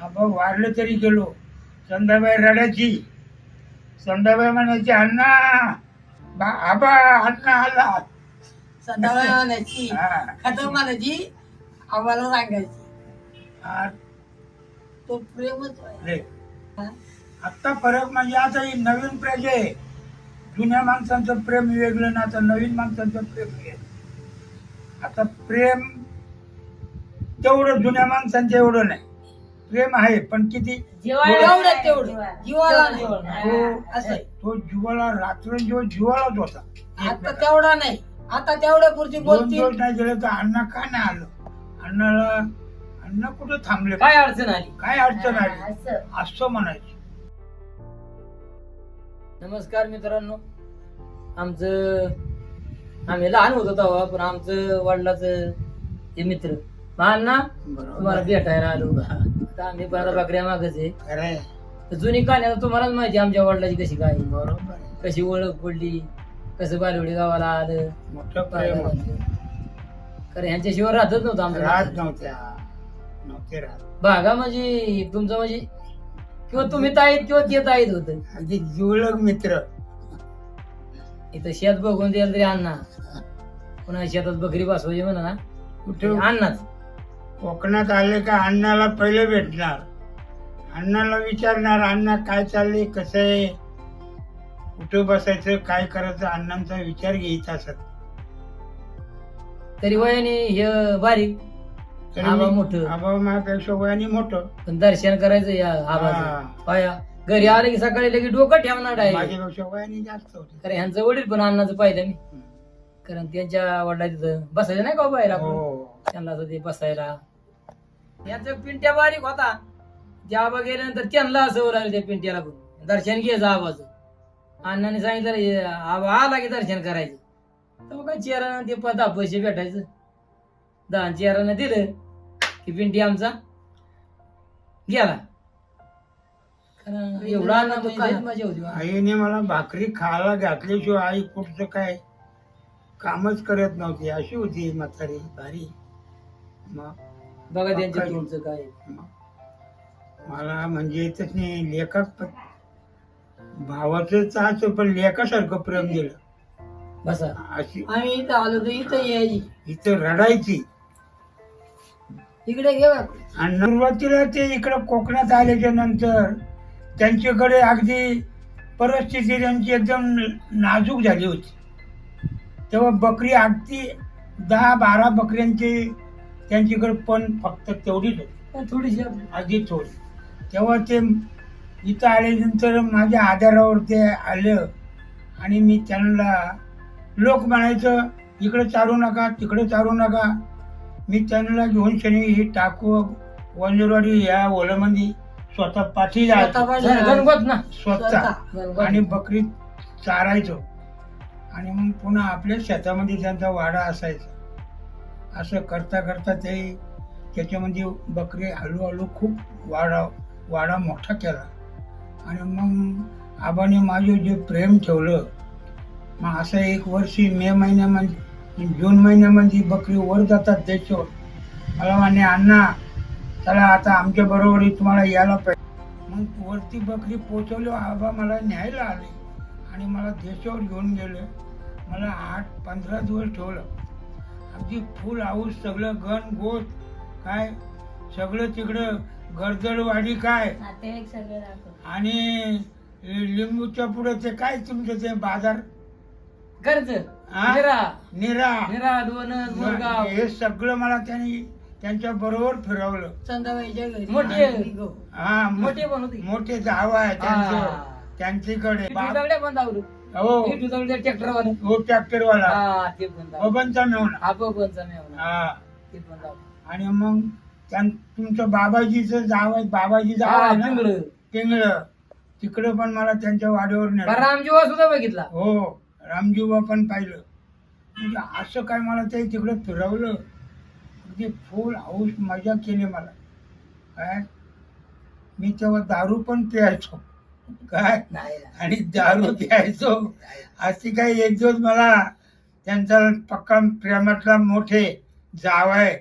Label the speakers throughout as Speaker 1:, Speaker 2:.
Speaker 1: आबा वारलं तरी गेलो. संध्याबाई रडायची. संध्याबाई म्हणायची अण्णा आबा अण्णा आला.
Speaker 2: संध्याकाळी म्हणायची
Speaker 1: हा.
Speaker 2: खतम म्हणायची आम्हाला सांगायची
Speaker 1: आ-
Speaker 2: तो प्रेमच आहे.
Speaker 1: ले.
Speaker 2: हा?
Speaker 1: आता फरक म्हणजे आता ही नवीन प्रजा आहे. जुन्या माणसांचं प्रेम वेगळं ना आता नवीन माणसांचं प्रेम वेगळं. आता प्रेम तेवढं जुन्या माणसांचं एवढं नाही. प्रेम आहे पण किती
Speaker 2: तेवढं जीवाला नाही.
Speaker 1: तो
Speaker 2: असं आहे.
Speaker 1: तो जीवाला रात्रंदिवस जीवालाच होता.
Speaker 2: आता तेवढा नाही. आता तेवढ्या पुरती
Speaker 1: दोन
Speaker 2: बोलतील.
Speaker 1: दिवस नाही गेलं तर अण्णा का नाही आलं. अण्णाला अण्णा कुठं थांबले,
Speaker 3: काय अडचण आली?
Speaker 1: काय अडचण आली असं म्हणायचं.
Speaker 3: नमस्कार मित्रांनो, आम्ही लहान होतो तेव्हा, पण आमचं वडिलाचं हे मित्र ना तुम्हाला भेटायला आलो. आता आम्ही पण आता बकऱ्या मागच आहे.
Speaker 1: खरंय,
Speaker 3: तर जुनी कहाणी आता तुम्हालाच माहिती आमच्या वडिलाची कशी काय,
Speaker 1: बरोबर आहे.
Speaker 3: कशी ओळख पडली, कसं बालवडी गावाला आलं.
Speaker 1: मोठं प्रेम होतं.
Speaker 3: खरं ह्यांच्याशिवाय राहतच नव्हतं आमचं.
Speaker 1: राहत नव्हते राहत.
Speaker 3: बागा म्हणजे तुमचं म्हणजे किंवा तुम्ही ताईत किंवा ते ताईत होत.
Speaker 1: अगदी जिवलग मित्र.
Speaker 3: इथं शेत बघून द्यायला तरी अण्णा, पुन्हा शेतात बकरी बसवायची म्हणा ना
Speaker 1: कुठे
Speaker 3: अण्णाच.
Speaker 1: कोकणात आले का अण्णाला पहिले भेटणार, अण्णाला विचारणार अण्णा काय चाललंय, कसं आहे, कुठं बसायचं, काय करायचं, अण्णांचा विचार घ्यायचा असत.
Speaker 3: तरी वयाने हे बारीक, आबा मोठं.
Speaker 1: आबा माझ्यापेक्षा वयाने मोठं.
Speaker 3: पण दर्शन करायचं या
Speaker 1: हा.
Speaker 3: आबाचं पाया. घरी आले की सकाळी लगेच डोकं ठेवणार आहे.
Speaker 1: माझ्यापेक्षा वयाने जास्त होते.
Speaker 3: कारण ह्यांचं वडील पण अण्णाचं पाहिलं मी. कारण त्यांच्या वडिला तिथं बसायचं नाही का बाहेर आपण,
Speaker 1: हो.
Speaker 3: त्यांना असं ते बसायला. यांचं पिंट्या बारीक होता. त्या आबा गेल्यानंतर त्यांना असं लागलं त्या पिंट्याला पण दर्शन घ्यायचं आबाचं. अण्णाने सांगितलं आबा आला की दर्शन करायचं. तर मग काय चेहरा ते 10 पैसे भेटायचं. 10 चेहरानं दिलं की पिंटी आमचा गेला. कारण एवढा अण्णा म्हणजे लयच मजा होती.
Speaker 1: आईने मला भाकरी खायला घातल्याशिवाय आई कुठचं काय कामच करत नव्हती. अशी होती म्हातारी भारी. मग
Speaker 3: बघा त्यांच्या तुमचं काय.
Speaker 1: मला म्हणजे तसं लेखक भावाचं असं पण लेखासारखं प्रेम दिलं.
Speaker 3: बसा.
Speaker 1: अशी
Speaker 2: आम्ही इथं आलो तर इथं यायची
Speaker 1: इथं रडायची.
Speaker 2: इकडे घे बापू.
Speaker 1: आणि सुरुवातीला ते इकडं कोकणात आल्याच्या नंतर त्यांच्याकडे अगदी परिस्थिती त्यांची एकदम नाजूक झाली होती. तेव्हा बकरी अगदी 10-12 बकऱ्यांची त्यांच्याकडे पण फक्त तेवढीच होती,
Speaker 3: थोडीशी
Speaker 1: अगदी थोडी. तेव्हा ते इथं आल्यानंतर माझ्या आधारावर ते आलं आणि मी त्यांना लोक म्हणायचं इकडे चालू नका तिकडे चालू नका. मी त्यांना घेऊन शनी ही टाकू वंजरवाडी या ओलमंदी स्वतः पाठी जायचो.
Speaker 3: गणगोत ना
Speaker 1: स्वतः आणि बकरी चारायचो आणि मग पुन्हा आपल्या शेतामध्ये त्यांचा वाडा असायचा. असं करता करता ते त्याच्यामध्ये बकरी हळूहळू खूप वाडा मोठा केला. आणि मग आबाने माझे जे प्रेम ठेवलं. मग असं एक वर्षी मे महिन्यामध्ये जून महिन्यामध्ये बकरी वर जातात देशावर. मला म्हणे अण्णा चला आता आमच्या बरोबर तुम्हाला यायला पाहिजे. मग वरती बकरी पोचवली. आबा मला न्यायला आले आणि मला देशावर घेऊन गेले. मला 8-15 दिवस ठेवलं. अगदी फुल हाऊस सगळं गण गोत काय सगळं तिकडं गरदडवाडी काय आणि लिंबूच्या पुढे ते काय तुमचं ते बाजार
Speaker 3: कर्ज
Speaker 1: हा? निरा
Speaker 3: दोन मोरगाव.
Speaker 1: हे सगळं मला त्यांच्या बरोबर फिरवलं.
Speaker 2: संध्याबाईच्या घरी
Speaker 3: मोठी
Speaker 2: आम्ही गो.
Speaker 1: हा
Speaker 3: मोठी पण होती.
Speaker 1: मोठे जाव आहे त्यांच्याकडे.
Speaker 3: पण दावलं.
Speaker 1: हो
Speaker 3: ट्रॅक्टरवाला.
Speaker 1: हो ट्रॅक्टरवाला
Speaker 3: ते पण दावलं.
Speaker 1: बबनचा मेवणा.
Speaker 3: हा बबनचा मेवणा.
Speaker 1: हा
Speaker 3: ते पण दावलं.
Speaker 1: आणि मग तुमचं बाबाजीचं जाव आहे. बाबाजी जाव आहे ना
Speaker 3: पिंगळं.
Speaker 1: पिंगळं. तिकडं पण मला त्यांच्या वाड्यावर नेलं.
Speaker 3: रामजीवा सुद्धा बघितला.
Speaker 1: हो रामजीबा पण पाहिलं. म्हणजे असं काय मला ते तिकडं फिरवलं. अगदी फुल हाऊस मजा केली मला. काय मी तेव्हा दारू पण प्यायचो काय आणि दारू प्यायचो. अशी काही एक दिवस मला त्यांचा पक्का प्रेमातला मोठे जाव आहे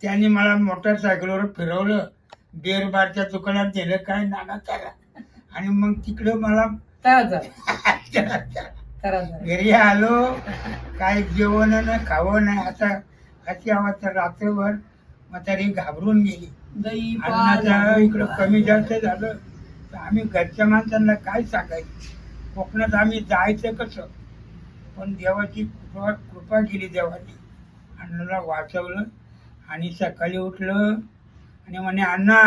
Speaker 1: त्यांनी मला मोटरसायकलवर फिरवलं बेरबारच्या दुकानात दिलं काय नाना त्याला आणि मग तिकडं मला घरी आलो काय जेवण ना खावं नाही आता अशी अवस्था रात्रभर म्हातारी घाबरून गेली.
Speaker 2: दही
Speaker 1: अन्नाचा इकडं कमी जास्त झालं तर आम्ही घरच्या माणसांना काय सांगायचं. कोकणात आम्ही जायचं कसं, पण देवाची कृपा केली देवाने, अण्णाला वाचवलं. आणि सकाळी उठलं आणि म्हणे अण्णा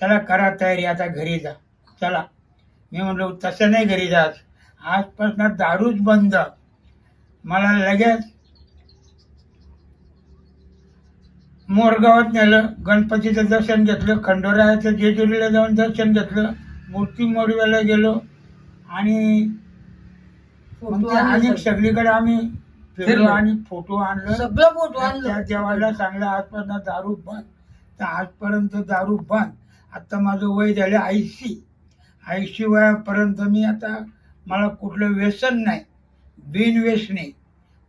Speaker 1: चला करा तयारी आता घरी जा चला. मी म्हणलो तसं नाही घरी जात, आजपासून दारूच बंद. मला लगेच मोरगावात नेलं, गणपतीचं दर्शन घेतलं, खंडोरायाचं जेजुरीला जाऊन दर्शन घेतलं, मूर्ती मोरव्याला गेलो आणि मग ते अनेक सगळीकडे आम्ही फिरलो आणि फोटो आणलं.
Speaker 2: सगळं फोटो
Speaker 1: त्या
Speaker 2: आणलं.
Speaker 1: देवाला सांगलं आजपासून दारू बंद. तर आजपर्यंत दारू बंद. आता माझं वय झालं 80 वयापर्यंत मी आता मला कुठलं व्यसन नाही, बिनव्यसनी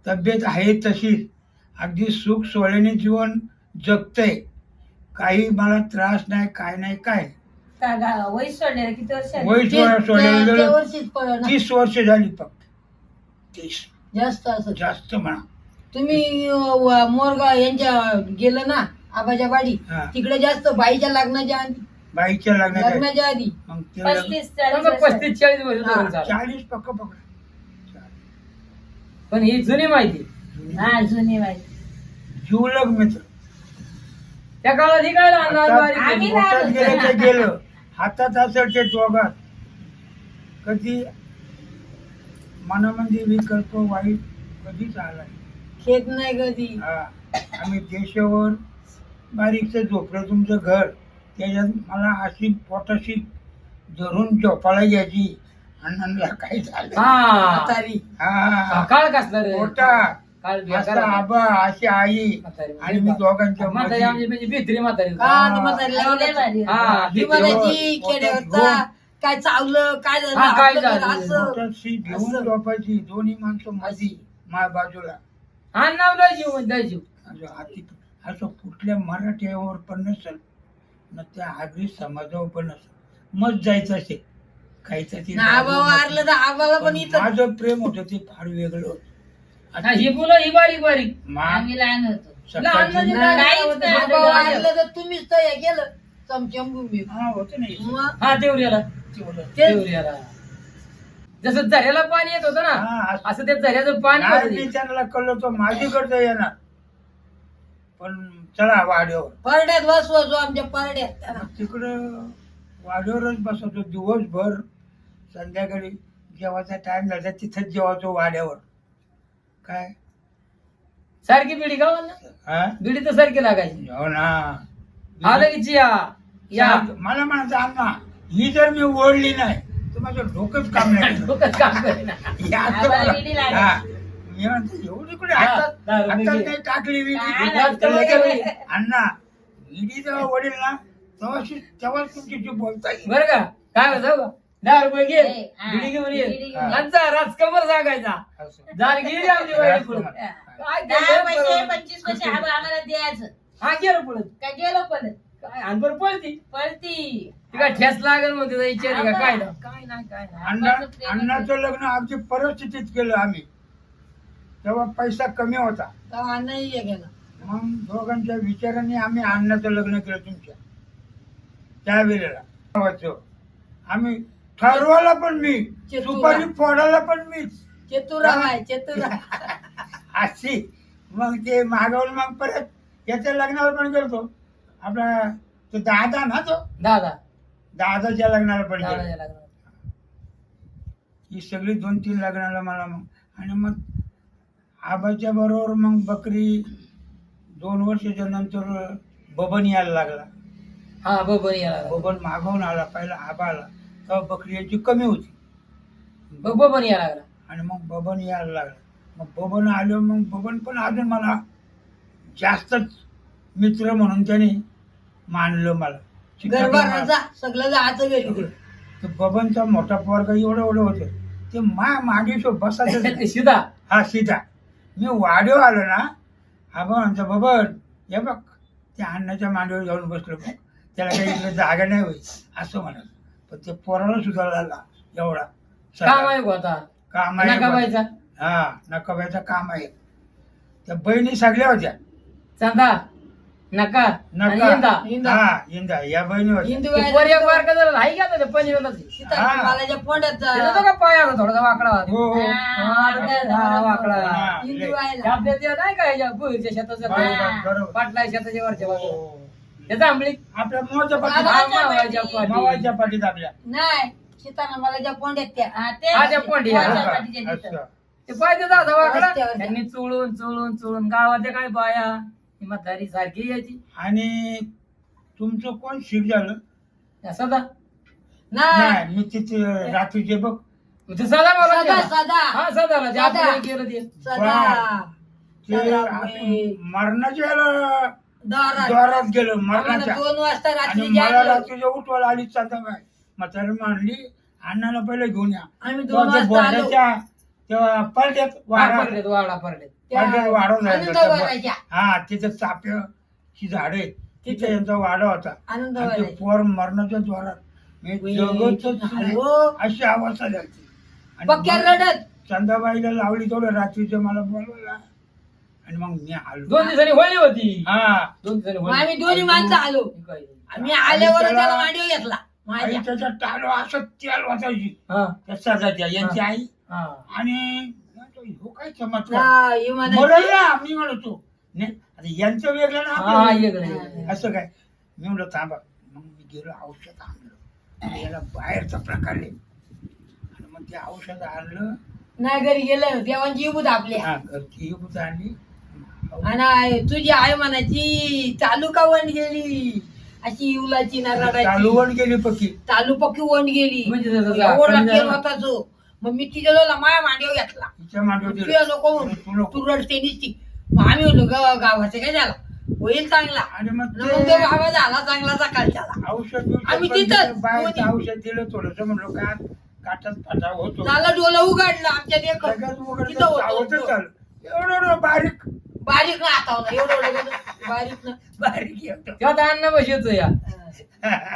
Speaker 1: तब्येत आहे तशीच, अगदी सुख सोहळ्याने जीवन जगतंय. काही मला त्रास नाही, काय नाही काय.
Speaker 4: वय सोडलेलं किती वर्ष
Speaker 1: वय सोडायला
Speaker 2: त्या
Speaker 1: गेलं
Speaker 2: वर्षीच पळलं
Speaker 1: 30 वर्ष झाली फक्त. 30
Speaker 2: जास्त असं.
Speaker 1: जास्त म्हणा.
Speaker 2: तुम्ही मोरगाव यांच्या गेलं ना आबाच्या वाडी,
Speaker 1: हा.
Speaker 2: तिकडे जास्त बाईच्या लग्नाच्या आधी,
Speaker 1: बाईच्या लग्नाच्या
Speaker 2: लग्नाच्या आधी
Speaker 1: मग ते लग्न-
Speaker 3: 35-40 वर्ष झालं चालू.
Speaker 1: 40 पक्क पकड.
Speaker 3: पण ही जुनी माहिती.
Speaker 4: हा जुनी माहिती.
Speaker 1: जीवलग मित्र.
Speaker 3: त्या काळात ही काय लहान लहान
Speaker 1: आता
Speaker 3: बारीक
Speaker 4: आम्ही
Speaker 3: होती.
Speaker 1: पोटात गेलं ते गेलं, हातात असेल ते दोघात. कधी मनामध्ये विकल्प वाईट कधीच आला नाही.
Speaker 2: खेत नाही कधी.
Speaker 1: हा. आम्ही देशावर बारीकचं झोपलं तुमचं घर, त्याच्यात मला अशी पोटाशी धरून झोपायला घ्यायची. अण्णांना काय झालं
Speaker 3: हा
Speaker 2: म्हातारी.
Speaker 1: हा
Speaker 3: काळ कसला रे
Speaker 1: पोटात
Speaker 3: काळ
Speaker 1: असा आबा अशी आई आणि मी दोघांच्या
Speaker 3: म्हातारी
Speaker 1: मध्ये.
Speaker 3: आमची म्हणजे भित्री म्हातारी.
Speaker 2: का ती म्हातारी
Speaker 4: लय
Speaker 2: लावली?
Speaker 4: भारी होती.
Speaker 3: हा
Speaker 2: ती म्हणायची खेड्यावरचा काय चावलं काय झालं
Speaker 3: हा, काय
Speaker 2: आपलं घर
Speaker 3: झालं?
Speaker 2: असं.
Speaker 1: पोटाशी घेऊन
Speaker 2: असं.
Speaker 1: झोपायची, दोन्ही माणसं माझी माझ्या बाजूला.
Speaker 3: हा नाव लय जीव लय जीव.
Speaker 1: असं कुठल्या मराठीवर पण नसेल ना त्या आगरी समाजावर पण नसेल. मत जायचं असेल काहीतरी.
Speaker 2: आबा वारलं तर आबाला पण इथं
Speaker 1: माझं प्रेम होतं ते फार वेगळं होतं.
Speaker 3: हा, ही मुलं ही बारीक बारीक.
Speaker 4: आम्ही लहान होतो.
Speaker 3: लहान
Speaker 1: सकाळची-
Speaker 3: म्हणजे
Speaker 2: नाही,
Speaker 3: काय
Speaker 4: काहीच नाही.
Speaker 2: आबा वारलं तर तुम्हीच तर हे केलं चमचंबुंबी.
Speaker 1: हा, होतं नाही
Speaker 2: मग
Speaker 3: हा देवऱ्याला
Speaker 1: तेवढं.
Speaker 2: ते
Speaker 3: देवऱ्याला जसं झऱ्याला पाणी येत होतं
Speaker 1: हा,
Speaker 3: ना
Speaker 1: असं.
Speaker 3: असं त्या झऱ्याचं पाणी
Speaker 1: नाही,
Speaker 3: होतं
Speaker 1: मी
Speaker 3: ते.
Speaker 1: त्यांना कळलं तो माझीकडचं येणार, पण चला वाड्यावर.
Speaker 2: परड्यात बसवायचो आमच्या परड्यात.
Speaker 1: मग तिकडं वाड्यावरच बसवतो दिवसभर. संध्याकाळी जेवायचा टाइम झाला तिथंच जेवायचो वाड्यावर. काय
Speaker 3: सारखी बिडी गाव ना
Speaker 1: हा
Speaker 3: बिडी तर सारखी लागायची.
Speaker 1: हो ना.
Speaker 3: आलं की जिया या
Speaker 1: मला म्हणायचं अण्णा ही जर मी ओढली नाही तर माझं डोकंच काम नाही करत.
Speaker 3: डोकं काम करेना.
Speaker 1: हे असं
Speaker 4: आम्हाला
Speaker 1: मला-
Speaker 4: विडी लागली.
Speaker 1: हा. मी म्हणतो एवढी कुठे
Speaker 3: हा,
Speaker 1: हातात
Speaker 3: दारू
Speaker 1: हातात
Speaker 3: विडी.
Speaker 1: नाही टाकली विडी.
Speaker 4: काय
Speaker 3: नाही,
Speaker 1: तर लगेच
Speaker 3: नाही.
Speaker 1: अण्णा विडी जेव्हा वडील ना तेव्हाच तुमच्याशी बोलता येईल.
Speaker 3: बरं का काय होतं बघा 10 रुपये घे
Speaker 4: ए, हा,
Speaker 3: बिडी घेऊन ये
Speaker 4: बिडी घेऊन
Speaker 1: ये.
Speaker 3: आमचा राजकमर सांगायचा
Speaker 1: असं.
Speaker 3: झाल गेली आमची बाई पुढं. काय
Speaker 4: 10 पैसे
Speaker 3: केलं?
Speaker 4: 25 पैसे आम्हाला द्यायचं.
Speaker 3: हा गेलो पुढे
Speaker 4: काय गेलो पण
Speaker 3: काय अनबर पळती
Speaker 4: पळती.
Speaker 3: ती काय ठेस लागेल म्हणते विचार का काय ना काय नाही काय नाही
Speaker 1: अण्णाचं लग्न आमची परिस्थितीत केलं आम्ही. तेव्हा पैसा कमी होता.
Speaker 2: तेव्हा नाही हे केलं.
Speaker 1: मग दोघांच्या विचाराने आम्ही अण्णाचं लग्न केलं तुमच्या त्यावेळेला. गावाचं. आम्ही ठरवायला पण मी,
Speaker 2: चेतुरा.
Speaker 1: सुपारी फोडायला पण मीच.
Speaker 2: चतुरा बाय चतुरा.
Speaker 1: अशी मग ते मागवलं. मग परत याच्या लग्नाला पण गेलतो. आपला तो दादा ना तो
Speaker 3: दादा
Speaker 1: दादाच्या लग्नाला पण गेलो.
Speaker 3: दादाच्या लग्नात.
Speaker 1: ही सगळी 2-3 लग्नाला मला मग. आणि मग आबाच्या बरोबर मग बकरी 2 वर्षाच्या नंतर बबन यायला लागला.
Speaker 3: हा बबन यायला
Speaker 1: बबन मागवून आला. पहिला आबा आला तेव्हा बकरी याची कमी होती.
Speaker 3: बबन यायला लागला.
Speaker 1: आणि मग बबन यायला लागला. मग बबन आलो. मग बबन पण अजून मला जास्तच मित्र म्हणून त्याने मानलं मला.
Speaker 2: गरबाराचा सगळं जायचं घरी.
Speaker 1: तर बबनचा मोठा पोरगा एवढं एवढं होतं. ते मागे बसायचं.
Speaker 3: ते सीधा
Speaker 1: हा सीधा. मी वाड्यावर आलो ना, आबा म्हणतो बबन हे बघ त्या अण्णाच्या मांडीवर जाऊन बसलो बघ. त्याला काही इकडे जागा नाही होईल असं म्हणत. पण ते पोराला सुद्धा लागला एवढा
Speaker 3: काम आहे होता
Speaker 1: काम आहे
Speaker 3: नकाबाईचा
Speaker 1: हा नकाबाईचा काम आहे. त्या बहिणी सगळ्या होत्या
Speaker 3: चांदा नका आणि यंदा.
Speaker 1: नका हा इंदा या बहिणी होत्या.
Speaker 2: हिंदू
Speaker 3: ते पोरी एक बारका जरा हाय का ते पनीरलाच
Speaker 2: सीतारामाच्या पोंड्यात
Speaker 3: त्याचा तो का पाय आला थोडासा वाकडा होता.
Speaker 1: हो हो
Speaker 3: हा, वाकडा
Speaker 1: हा,
Speaker 2: हिंदू
Speaker 1: लय.
Speaker 2: व्हायला
Speaker 3: आपल्या ते नाही का ह्याच्या भुईच्या शेताचं
Speaker 1: बरोबर,
Speaker 3: ते
Speaker 1: बरोबर.
Speaker 3: पाटला शेताच्या वरच्या
Speaker 1: हो,
Speaker 3: बाजूला
Speaker 1: हो.
Speaker 3: त्याचा आंबळी
Speaker 1: आपल्या मोच्या पाठीत
Speaker 3: मावाच्या पाटी.
Speaker 1: मावाच्या पाठीत आपल्या
Speaker 2: नाही सीतारामाच्या पोंड्यात त्या
Speaker 4: हा, ते
Speaker 3: हा, त्या पोंडी, हा.
Speaker 4: पोंड्या पाठीच्या तिथं.
Speaker 1: असं.
Speaker 3: ते पाय त्याचा होता वाकडा
Speaker 2: रस्त्यावर.
Speaker 3: त्यांनी चोळून चोळून चोळून गावातल्या काय बाया ही म्हातारी सारखी यायची
Speaker 1: आणि तुमचं कोण शिक झालं
Speaker 3: सदा
Speaker 2: नाही
Speaker 1: नाही मी तिथे रात्रीचे बघ
Speaker 3: ते सदा मला
Speaker 2: सदा
Speaker 3: केला.
Speaker 2: सदा
Speaker 3: हा सदाला जे
Speaker 2: सदा.
Speaker 3: आपल्याला केलं ते
Speaker 2: सदा
Speaker 1: ते
Speaker 2: सदा
Speaker 1: आपण मरणाच्या याला
Speaker 2: दारात
Speaker 1: द्वारात गेलो
Speaker 2: आम्हाला
Speaker 1: मरणाच्या
Speaker 2: 2 वाजता
Speaker 1: आणि
Speaker 2: रात्री
Speaker 1: मला
Speaker 2: जायचं.
Speaker 1: रात्रीच्या उठवायला आली चालता काय म्हातारी म्हणली अण्णाला पहिले घेऊन या
Speaker 2: आम्ही 2
Speaker 1: तेव्हा ते
Speaker 2: वाजता आलो
Speaker 1: बोर्डाच्या तेव्हा पडल्यात वाडा
Speaker 3: पडलेत वाडा पडलेत
Speaker 1: पडल्यात वाडा
Speaker 2: आनंद
Speaker 1: झाला
Speaker 2: वारायच्या
Speaker 1: हा तिथे चाफ्याची झाडे तिथे यांचा वाडा होता
Speaker 2: आनंद
Speaker 1: आणि ते
Speaker 2: वारायच्या
Speaker 1: पोर मरणाच्या द्वारात मी जगतच नाही
Speaker 2: हॅलो.
Speaker 1: अशी अवस्था झाली. आणि
Speaker 2: पक्क्या
Speaker 1: मग
Speaker 2: रडत
Speaker 1: चंदाबाईला लावली तेवढं रात्रीचं मला बोलवला आणि मग मी आलो
Speaker 3: 2 दिवसांनी होळी होती
Speaker 1: हा
Speaker 3: 2 दिवसांनी
Speaker 2: मग
Speaker 3: होळी
Speaker 2: आम्ही दोन्ही माणसं आलो
Speaker 3: काय?
Speaker 2: आम्ही आल्यावर
Speaker 1: त्याला-
Speaker 2: त्याला मांडीव घेतला
Speaker 1: आई
Speaker 2: माझ्या
Speaker 1: त्याच्या टालो असं तेल वाचायची
Speaker 3: हा
Speaker 1: त्या सदाच्या यांची आई
Speaker 3: हा
Speaker 1: आणि हो काय चमत्कार
Speaker 2: हा, ही म्हणायची,
Speaker 1: मरल ना मी म्हणतो नाही आता यांचं वेगळं ना
Speaker 3: हा
Speaker 1: आपलं
Speaker 3: वेगळं
Speaker 1: वेगळं.
Speaker 3: वेगळं.
Speaker 1: असं काय मी म्हणलं थांबा मग मी गेलो औषध आणलं याला बाहेरचा प्रकार आहे आणि मग ते औषध आणलं
Speaker 2: नाही घरी गेलं देवांची इबूत आपल्या
Speaker 1: हा घरची इबूत आणली
Speaker 2: आणि तुझी आई म्हणायची चालू का वंड गेली अशी इवलाची ना रडायची
Speaker 1: चालूवण गेली पक्की
Speaker 2: चालू पक्की वंड गेली
Speaker 3: म्हणजे त्याचं
Speaker 2: एवढा
Speaker 3: कमी
Speaker 2: केला
Speaker 3: झालं.
Speaker 2: होता तो मग मी तिच्या जवळ माया मांडीव घेतला
Speaker 1: तिच्या मांडीवर
Speaker 2: तू
Speaker 1: दिलं.
Speaker 2: नको
Speaker 1: तू नको.
Speaker 2: तू रडते निसती मग आम्ही म्हणलो गावाचं काय झाला होईल चांगला
Speaker 1: आणि मग
Speaker 2: मग तो गावा झाला चांगला सकाळच्याला
Speaker 1: औषध
Speaker 2: आम्ही
Speaker 1: पण
Speaker 2: तिथंच.
Speaker 1: दिलं, बाहेरचं औषध दिलं थोडस म्हणलो का काटात फाटा होतो
Speaker 2: झाला डोला उघडला आमच्या देखत
Speaker 1: सगळ्यात उघडलं,
Speaker 2: तिथं होतं.
Speaker 1: सावधच झालं. एवढं बारीक
Speaker 2: बारीक ना आता होता एवढं बारीक ना
Speaker 1: बारीक येतं.
Speaker 3: तेव्हा तर अन्न बसतो या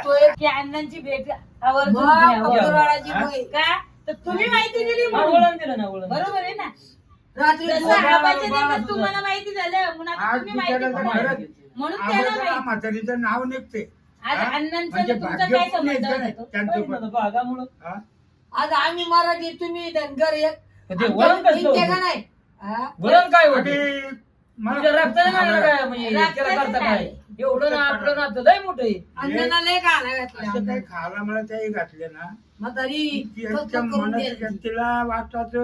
Speaker 2: तो एक
Speaker 4: की अण्णांची भेट आवर्जून
Speaker 2: मग
Speaker 4: घ्यावं.
Speaker 2: अब्दुलवाडाची
Speaker 1: हा?
Speaker 2: बाई.
Speaker 4: का तर तुम्ही माहिती दिली
Speaker 3: हा,
Speaker 4: म्हणून.
Speaker 3: वळण दिलं ना वळण
Speaker 4: बरोबर आहे ना
Speaker 2: रात्री
Speaker 4: जसं
Speaker 2: झोपा-
Speaker 4: आबाच्या
Speaker 3: बाळा
Speaker 4: देखत
Speaker 3: सुद्धा.
Speaker 4: तुम्हाला माहिती झालं म्हणून आता
Speaker 1: आज
Speaker 4: तुम्ही
Speaker 1: बिचारा
Speaker 4: माहिती
Speaker 1: जरा
Speaker 4: पडलं.
Speaker 1: घरात
Speaker 4: म्हणून त्याला
Speaker 1: अगोदर
Speaker 4: माहिती
Speaker 1: म्हातारीचं नाव निघते
Speaker 4: आज
Speaker 1: हा?
Speaker 4: अण्णांचं
Speaker 1: म्हणजे
Speaker 4: आणि तुमचं
Speaker 1: भाग्य
Speaker 4: काय
Speaker 1: कोणी
Speaker 4: संबंध
Speaker 1: येतं नाही
Speaker 4: होता तो?
Speaker 1: त्यांचं
Speaker 3: भागामुळं
Speaker 1: हा?
Speaker 2: आज आम्ही मराठी तुम्ही धनगर एक
Speaker 3: ते वळण कसलं
Speaker 2: आमच्या
Speaker 3: होतं?
Speaker 2: का नाही हा?
Speaker 3: वळण काय होतं
Speaker 1: आणि
Speaker 3: म्हणजे रक्ताने मारलं काय म्हणजे
Speaker 4: रक्ताचं
Speaker 3: त्याला करता
Speaker 4: काय?
Speaker 3: काय एवढं ना आपलं ना लय मोठं आहे
Speaker 2: अण्णांना लय घाला
Speaker 1: असं काही
Speaker 2: घातलं
Speaker 1: खायला मला त्याही घातले ना
Speaker 2: म्हातारी
Speaker 1: त्याच्या मनात तिला वाटत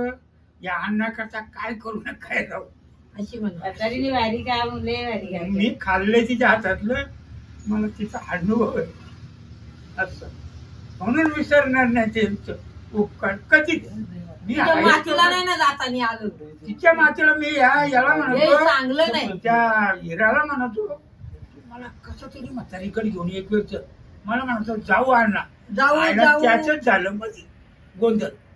Speaker 1: या अन्नाकरता काय करू ना काय राहू
Speaker 2: अशी म्हणा
Speaker 4: म्हातारीने भारी काम लय भारी काम
Speaker 1: मी खाल्ले तिच्या हातातलं मला तिचा अनुभव आहे असं म्हणून विसरणार नाही त्यांचं उपकार कधी मी
Speaker 2: तिच्या
Speaker 1: आहे
Speaker 2: मातीला नाही
Speaker 1: तेवढं-
Speaker 2: ना जातानी आलो
Speaker 1: तिच्या मातीला मी याला
Speaker 2: हे
Speaker 1: म्हणतो
Speaker 2: चांगलं नाही
Speaker 1: त्या हिराला म्हणतो मला कसं तरी म्हातारीकडे घेऊन एक वेळच मला म्हणतो जाऊ अण्णा
Speaker 2: जाऊ
Speaker 1: आणि
Speaker 2: जाऊ
Speaker 1: त्याच झालं मध्ये गोंधळ